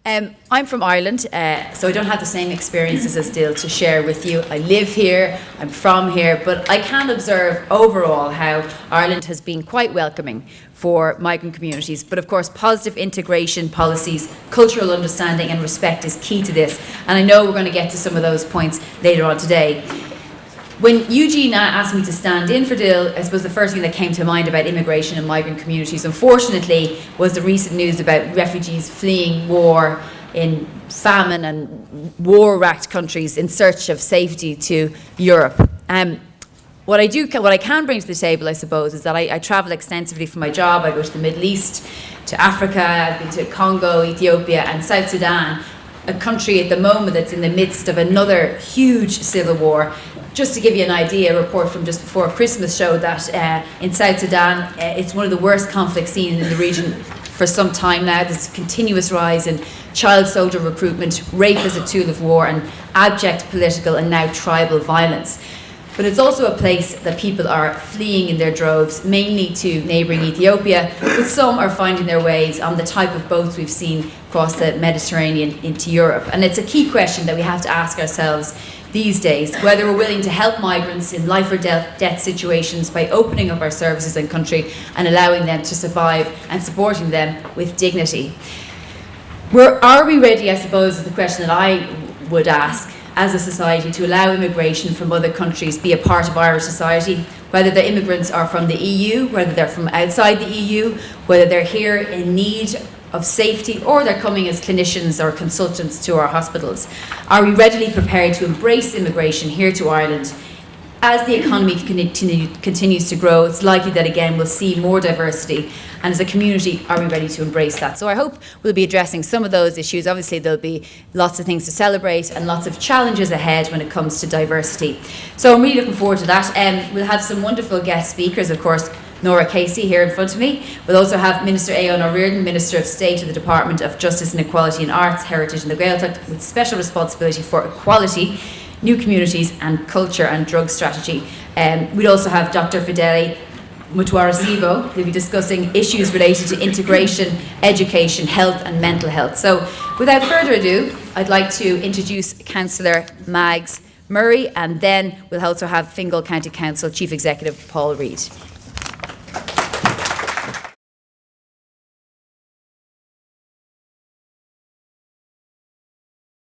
I'm from Ireland, so I don't have the same experiences as Dill to share with you. I live here, I'm from here, but I can observe overall how Ireland has been quite welcoming for migrant communities. But of course, positive integration policies, cultural understanding and respect is key to this. And I know we're going to get to some of those points later on today. When Eugene asked me to stand in for Dill, I suppose the first thing that came to mind about immigration and migrant communities, unfortunately, was the recent news about refugees fleeing war in famine and war-racked countries in search of safety to Europe. What I can bring to the table, I suppose, is that I travel extensively for my job. I go to the Middle East, to Africa, I've been to Congo, Ethiopia, and South Sudan, a country at the moment that's in the midst of another huge civil war. Just to give you an idea, a report from just before Christmas showed that in South Sudan, it's one of the worst conflicts seen in the region for some time now. There's a continuous rise in child soldier recruitment, rape as a tool of war, and abject political and now tribal violence. But it's also a place that people are fleeing in their droves, mainly to neighbouring Ethiopia, but some are finding their ways on the type of boats we've seen across the Mediterranean into Europe. And it's a key question that we have to ask ourselves these days, whether we're willing to help migrants in life or death situations by opening up our services and country and allowing them to survive and supporting them with dignity. Are we ready, I suppose, is the question that I would ask as a society to allow immigration from other countries be a part of Irish society, whether the immigrants are from the EU, whether they're from outside the EU, whether they're here in need of safety, or they're coming as clinicians or consultants to our hospitals. Are we readily prepared to embrace immigration here to Ireland? As the economy continues to grow, it's likely that again we'll see more diversity, and as a community, are we ready to embrace that? So I hope we'll be addressing some of those issues. Obviously there'll be lots of things to celebrate and lots of challenges ahead when it comes to diversity. So I'm really looking forward to that. We'll have some wonderful guest speakers, of course, Nora Casey here in front of me. We'll also have Minister Aodhán Ó Ríordáin, Minister of State of the Department of Justice and Equality in Arts, Heritage and the Gaeltacht, with special responsibility for equality, new communities and culture and drug strategy. We'd also have Dr. Fidele Mutuarasibo, who'll be discussing issues related to integration, education, health and mental health. So without further ado, I'd like to introduce Councillor Mags Murray, and then we'll also have Fingal County Council Chief Executive Paul Reid.